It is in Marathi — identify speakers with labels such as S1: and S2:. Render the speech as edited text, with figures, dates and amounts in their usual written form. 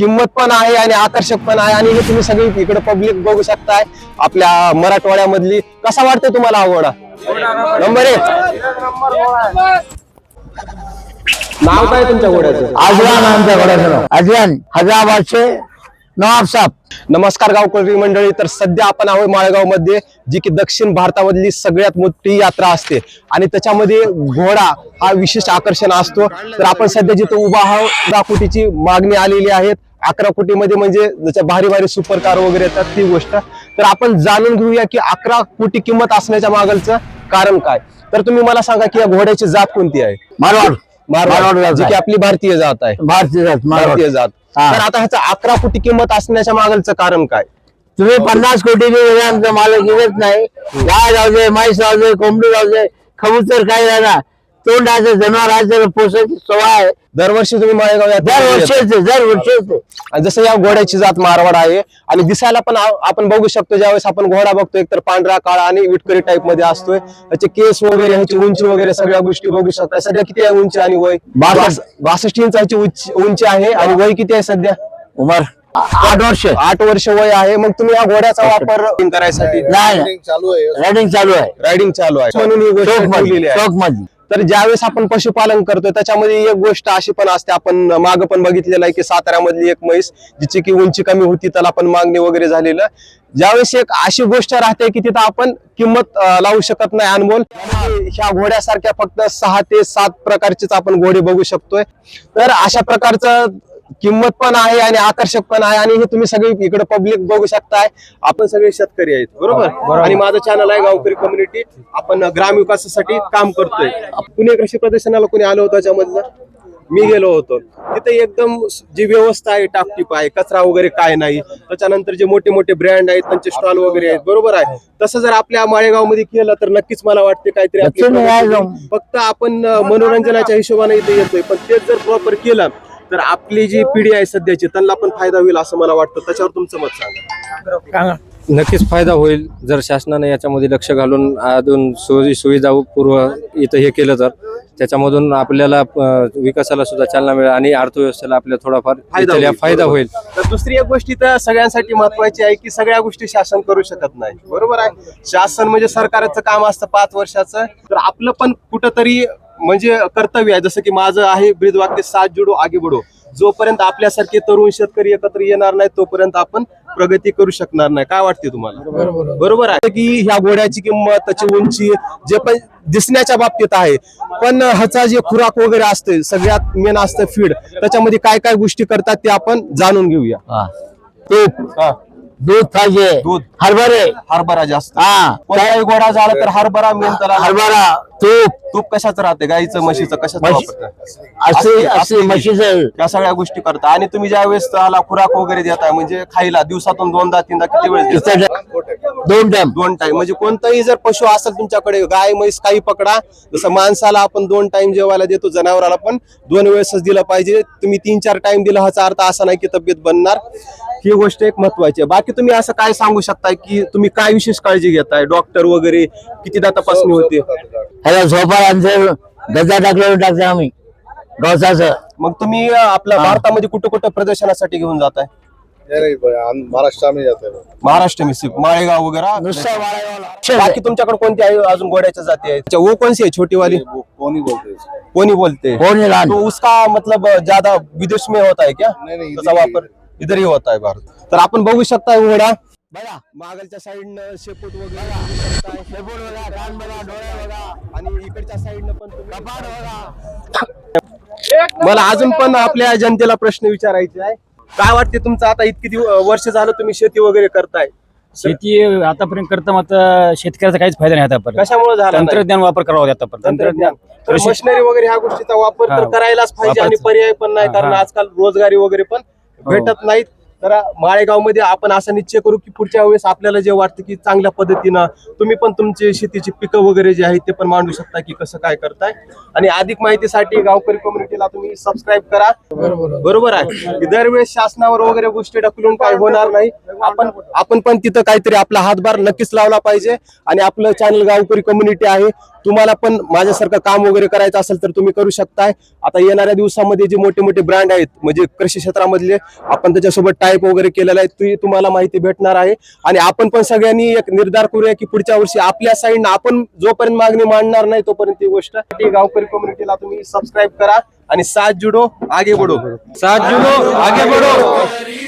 S1: किंमत पण आहे आणि आकर्षक पण आहे आणि हे तुम्ही सगळी इकडे पब्लिक बघू शकताय आपल्या मराठवाड्यामधली. कसा वाटतोय तुम्हाला हा घोडा? नंबर 1. नाव काय तुमच्या घोड्याचं?
S2: आजवान आमच्या घोड्याचं नाव आजवान. हैदराबादचे नवाब साहेब.
S1: नमस्कार गावकरी मंडळी. तर सध्या आपण आहोत माळेगाव मध्ये, जी की दक्षिण भारतामधली सगळ्यात मोठी यात्रा असते आणि त्याच्यामध्ये घोडा हा विशेष आकर्षण असतो. तर आपण सध्या जिथे उभा आहोत 11 कोटीची मागणी आलेली आहे. 11 कोटीमध्ये म्हणजे ज्याच्या भारी भारी सुपर कार वगैरे येतात ती गोष्ट. तर आपण जाणून घेऊया की 11 कोटी किंमत असण्याच्या मागलचं कारण काय. तर तुम्ही मला सांगा की या घोड्याची जात कोणती आहे?
S2: मारवाड.
S1: मारवाड, जी की आपली भारतीय जात आहे. भारतीय जात. तर आता ह्याचा 11 कोटी किंमत असण्याच्या मागलचं कारण काय?
S2: तुम्ही 50 कोटी मालक येत नाही. गाय जाऊ दे, म्हैस जाऊ दे, कोंबडी जाऊ दे, कबूतर काय झाला तोंडाचं जनावर आहे त्याला पोसायची सवय आहे.
S1: दरवर्षी तुम्ही माळेगाव
S2: दरवर्षी
S1: आणि जसं या घोड्याची जात मारवाड आहे आणि दिसायला पण आपण बघू शकतो. ज्यावेळेस आपण घोडा बघतो एकतर पांढरा काळा आणि विटकरी टाइप मध्ये असतोय. त्याचे केस वगैरे, ह्याची उंची वगैरे सगळ्या गोष्टी बघू शकता. सध्या किती आहे उंची आणि वय? 62 इंचाची उंची आहे आणि वय किती आहे सध्या?
S2: उमर 8
S1: वर्ष वय आहे. मग तुम्ही या घोड्याचा वापर करायसाठी?
S2: रायडिंग चालू आहे.
S1: रायडिंग चालू आहे म्हणून ही गोष्ट ठेवलेली आहे. तर ज्यावेळेस आपण पशुपालन करतोय त्याच्यामध्ये एक गोष्ट अशी पण असते, आपण माग पण बघितलेलं आहे की साताऱ्यामधली एक म्हैस जिची की उंची कमी होती, त्याला पण मागणी वगैरे झालेलं. ज्यावेळेस एक अशी गोष्ट राहते की तिथं आपण किंमत लावू शकत नाही अनमोल. ह्या घोड्यासारख्या फक्त 6 ते 7 प्रकारचेच आपण घोडे बघू शकतोय. तर अशा प्रकारचं किंमत पण आहे आणि आकर्षक पण आहे आणि हे तुम्ही सगळी इकडे पब्लिक बघू शकताय. आपण सगळे शेतकरी आहेत, बरोबर? आणि माझं चॅनल आहे गावकरी कम्युनिटी. आपण ग्राम विकासासाठी काम करतोय. पुणे कृषी प्रदर्शनाला कोणी आलं होतं त्याच्यामधलं? मी गेलो होतो. तिथे एकदम जी व्यवस्था आहे, टापटीप आहे, कचरा वगैरे काय नाही. त्याच्यानंतर जे मोठे मोठे ब्रँड आहेत त्यांचे स्टॉल वगैरे आहेत, बरोबर आहे? तसं जर आपल्या माळेगाव मध्ये केलं तर नक्कीच मला वाटते काहीतरी. फक्त आपण मनोरंजनाच्या हिशोबाने इथे येतोय, पण तेच जर प्रॉपर केलं तर आपली जी पिढी आहे सध्याची त्यांना पण फायदा होईल असं मला वाटतं. त्याच्यावर तुमचं मत सांगा.
S3: नक्कीच फायदा होईल जर शासनाने याच्यामध्ये लक्ष घालून अजून सुविधा पूर्व इथं हे केलं तर त्याच्यामधून आपल्याला विकासाला सुद्धा चालना मिळेल आणि अर्थव्यवस्थेला आपल्याला थोडाफार फायदा होईल.
S1: तर दुसरी एक गोष्ट तर सगळ्यांसाठी महत्वाची आहे की सगळ्या गोष्टी शासन करू शकत नाही, बरोबर आहे? शासन म्हणजे सरकारचं काम असतं 5 वर्षाचं. तर आपलं पण कुठंतरी म्हणजे कर्तव्य आहे. जसं की माझं आहे ब्रीदवाक्य, साथ जुडो आगे बढो. जोपर्यंत आपल्यासारखे तरुण शेतकरी एकत्र येणार नाही तोपर्यंत आपण प्रगती करू शकणार नाही. काय वाटते तुम्हाला? बरोबर आहे की ह्या घोड्याची किंमत, त्याची उंची जे पण दिसण्याच्या बाबतीत आहे, पण ह्याचा जे खुराक वगैरे असते सगळ्यात मेन असतं फीड. त्याच्यामध्ये काय काय गोष्टी करतात ते आपण जाणून घेऊया.
S2: दूध पाहिजे,
S1: दूध,
S2: हरभरा
S1: जास्त. कोणताही घोडा झाला तर हरभरा मेन. त्याला
S2: हरभरा,
S1: तूप कशाचं राहते? गाईचं, म्हशीचं, कशाचं वापरतात?
S2: म्हशीचं.
S1: या सगळ्या गोष्टी करता. आणि तुम्ही ज्या वेळेस त्याला खुराक वगैरे देताय म्हणजे खायला दिवसातून 2दा-3दा किती वेळेस? 2 टाइम. म्हणजे कोणताही जर पशु असेल तुमच्याकडे, गाय म्हैस काही पकडा, जसं माणसाला आपण 2 टाइम जेवायला देतो, जनावराला पण 2 वेळेसच दिलं पाहिजे. तुम्ही 3-4 टाइम दिला ह्याचा अर्थ असा नाही की तब्येत बनणार. ही गोष्ट एक महत्वाची आहे. बाकी तुम्ही असं काय सांगू शकताय की तुम्ही काय विशेष काळजी घेताय? डॉक्टर वगैरे कितीदा तपासणी होते?
S2: ह्याला झोपा गजा टाकतो आम्ही गवसाचं.
S1: मग तुम्ही आपल्या भारतामध्ये कुठं कुठं प्रदर्शनासाठी घेऊन जाताय? महाराष्ट्र में सिर्फ माळेगाव वगैरे. बाकी तुमच्याकडे कोणती आहे अजून घोड्याच्या जाती आहेत? वो कौन सी है छोटी वाली? पोनी बोलते. तो उसका मतलब ज्यादा विदेश में होता है क्या? त्याचा वापर इधर ही होता है भारत. तर आपण बघू शकता घोडा बघा, मागलच्या साईडनं शेपूट वगैरे आणि इकडच्या साईडनं पण मला अजून पण आपल्या जनतेला प्रश्न विचारायचे आहे. काय वाटते तुमचं आता इतकी वर्ष झालं तुम्ही शेती वगैरे करताय?
S4: शेती आतापर्यंत करता मात्र शेतकऱ्याचा काहीच फायदा नाही आतापर्यंत.
S1: कशामुळे झाला?
S4: तंत्रज्ञान वापर करावा आतापर्यंत.
S1: तंत्रज्ञान, मशिनरी वगैरे ह्या गोष्टीचा वापर तर करायलाच पाहिजे आणि पर्याय पण नाही, कारण आजकाल रोजगारी वगैरे पण भेटत नाहीत. तर माळेगाव मध्ये आपण असं निश्चय करू की पुढच्या वेळेस आपल्याला जे वाटतं की चांगल्या पद्धतीनं तुम्ही पण तुमची शेतीची पिकं वगैरे जे आहेत ते पण मांडू शकता की कसं काय करताय. आणि अधिक माहितीसाठी गावकरी कम्युनिटीला तुम्ही सबस्क्राईब करा. बरोबर आहे? दरवेळेस शासनावर वगैरे गोष्टी ढकलून काय होणार नाही. आपण पण तिथं काहीतरी आपला हातभार नक्कीच लावला पाहिजे. आणि आपलं चॅनल गावकरी कम्युनिटी आहे, तुम्हाला पण माझ्यासारखं काम वगैरे करायचं असेल तर तुम्ही करू शकताय. आता येणाऱ्या दिवसामध्ये जे मोठे मोठे ब्रँड आहेत म्हणजे कृषी क्षेत्रामधले, आपण त्याच्यासोबत टाईप वगैरे केलेला आहे, ती तुम्हाला माहिती भेटणार आहे. आणि आपण पण सगळ्यांनी एक निर्धार करूया की पुढच्या वर्षी आपल्या साईडनं आपण जोपर्यंत मागणी मांडणार नाही तोपर्यंत ती गोष्ट. गावकरी कम्युनिटीला तुम्ही सबस्क्राईब करा आणि साथ जुडो आगे बढो.
S3: साथ जुडो आगे बढो.